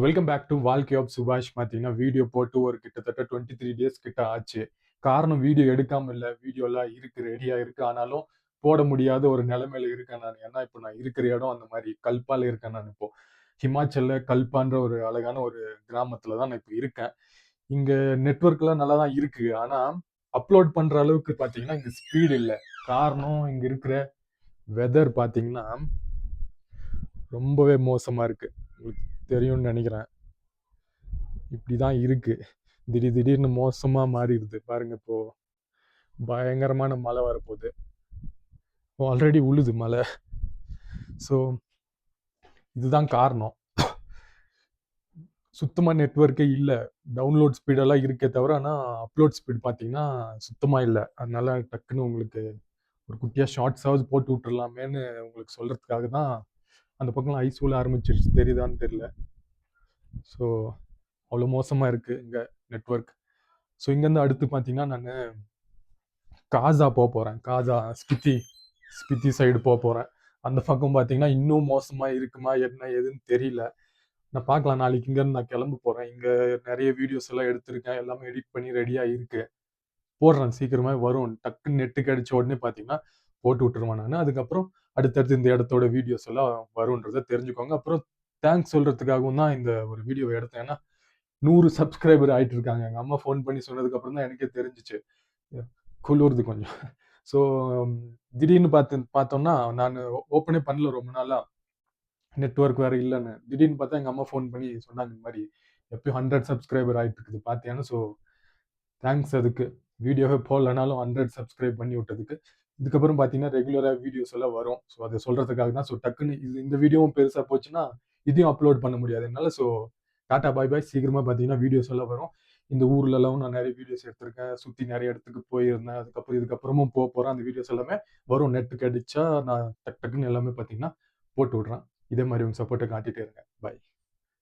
Welcome back to வாழ்க்கை of சுபாஷ். பார்த்தீங்கன்னா வீடியோ போட்டு ஒரு கிட்டத்தட்ட 23 டேஸ் கிட்ட ஆச்சு. காரணம் வீடியோ எடுக்காம இல்லை, வீடியோலாம் இருக்கு, ரெடியாக இருக்கு. ஆனாலும் போட முடியாத ஒரு நிலைமையில இருக்கேன் நான். ஏன்னா இப்போ நான் இருக்கிற இடம் அந்த மாதிரி கல்பால இருக்கேன். நான் இப்போ ஹிமாச்சல்ல கல்பான்ற ஒரு அழகான ஒரு கிராமத்துல தான் நான் இப்போ இருக்கேன். இங்க நெட்வொர்க்லாம் நல்லா தான் இருக்கு. ஆனா அப்லோட் பண்ற அளவுக்கு பார்த்தீங்கன்னா இங்க ஸ்பீடு இல்லை. காரணம் இங்க இருக்கிற வெதர் பார்த்தீங்கன்னா ரொம்பவே மோசமா இருக்கு. உங்களுக்கு தெரியும்னு நினைக்கிறேன். இப்படிதான் இருக்கு. திடீர்னு மோசமா மாறிடுது பாருங்க. இப்போ பயங்கரமான மழை வரப்போகுது. ஆல்ரெடி உழுது மழை. ஸோ இதுதான் காரணம். சுத்தமா நெட்வொர்க்கே இல்லை. டவுன்லோட் ஸ்பீடெல்லாம் இருக்கே தவிர, ஆனால் அப்லோட் ஸ்பீட் பார்த்தீங்கன்னா சுத்தமாக இல்லை. அதனால டக்குன்னு உங்களுக்கு ஒரு குட்டியாக ஷார்ட்ஸாவது போட்டு விட்டுறலாமேன்னு உங்களுக்கு சொல்றதுக்காக தான். அந்த பக்கம் ஐஸ் உள்ள ஆரம்பிச்சிருச்சு, தெரியுதான்னு தெரியல. ஸோ அவ்வளோ மோசமாக இருக்கு இங்கே நெட்வொர்க். ஸோ இங்கேருந்து அடுத்து பார்த்தீங்கன்னா நான் காசா போகிறேன். காசா ஸ்பித்தி சைடு போகிறேன். அந்த பக்கம் பார்த்தீங்கன்னா இன்னும் மோசமாக இருக்குமா என்ன ஏதுன்னு தெரியல. நான் பார்க்கலாம். நாளைக்கு இங்கேருந்து நான் கிளம்ப போகிறேன். இங்கே நிறைய வீடியோஸ் எல்லாம் எடுத்திருக்கேன். எல்லாமே எடிட் பண்ணி ரெடியாக இருக்கு. போடுறேன், சீக்கிரமாக வரும். டக்குன்னு நெட்டு கிடைச்ச உடனே பார்த்தீங்கன்னா போட்டு விட்டுருவேன் நான். அதுக்கப்புறம் அடுத்தடுத்து இந்த இடத்தோட வீடியோஸ் எல்லாம் வரும்ன்றதை தெரிஞ்சுக்கோங்க. அப்புறம் தேங்க்ஸ் சொல்றதுக்காகவும் தான் இந்த ஒரு வீடியோ எடுத்தேன். ஏன்னா 100 சப்ஸ்கிரைபர் ஆயிட்டு இருக்காங்க. எங்கள் அம்மா ஃபோன் பண்ணி சொன்னதுக்கு அப்புறம் தான் எனக்கே தெரிஞ்சிச்சு. குளிருது கொஞ்சம். ஸோ திடீர்னு பார்த்தோம்னா நான் ஓப்பனே பண்ணல ரொம்ப நாளா. நெட்வொர்க் வேற இல்லைன்னு. திடீர்னு பார்த்தா எங்கள் அம்மா ஃபோன் பண்ணி சொன்னாங்க, இந்த மாதிரி எப்பயும் 100 சப்ஸ்கிரைபர் ஆயிட்டு இருக்குது பார்த்தியான்னு. ஸோ தேங்க்ஸ் அதுக்கு. வீடியோவே போடலனாலும் 100 சப்ஸ்கிரைப் பண்ணி விட்டதுக்கு. இதுக்கப்புறம் பார்த்தீங்கன்னா ரெகுலராக வீடியோஸ் எல்லாம் வரும். ஸோ அதை சொல்றதுக்காக தான். ஸோ டக்குன்னு இந்த வீடியோவும் பெருசாக போச்சுன்னா இதையும் அப்லோட் பண்ண முடியாது என்னால். ஸோ டாட்டா பாய் பாய். சீக்கிரமாக பார்த்தீங்கன்னா வீடியோஸ் எல்லாம் வரும். இந்த ஊர்லலாம் நான் நிறைய வீடியோஸ் எடுத்திருக்கேன். சுற்றி நிறைய இடத்துக்கு போயிருந்தேன். இதுக்கப்புறமும் போகிறேன். அந்த வீடியோஸ் எல்லாமே வரும். நெட் கிடைச்சா நான் டக்குன்னு எல்லாமே பார்த்தீங்கன்னா போட்டு விட்றேன். இதே மாதிரி உங்கள் சப்போர்ட்டை காட்டிகிட்டே இருங்க. பாய்.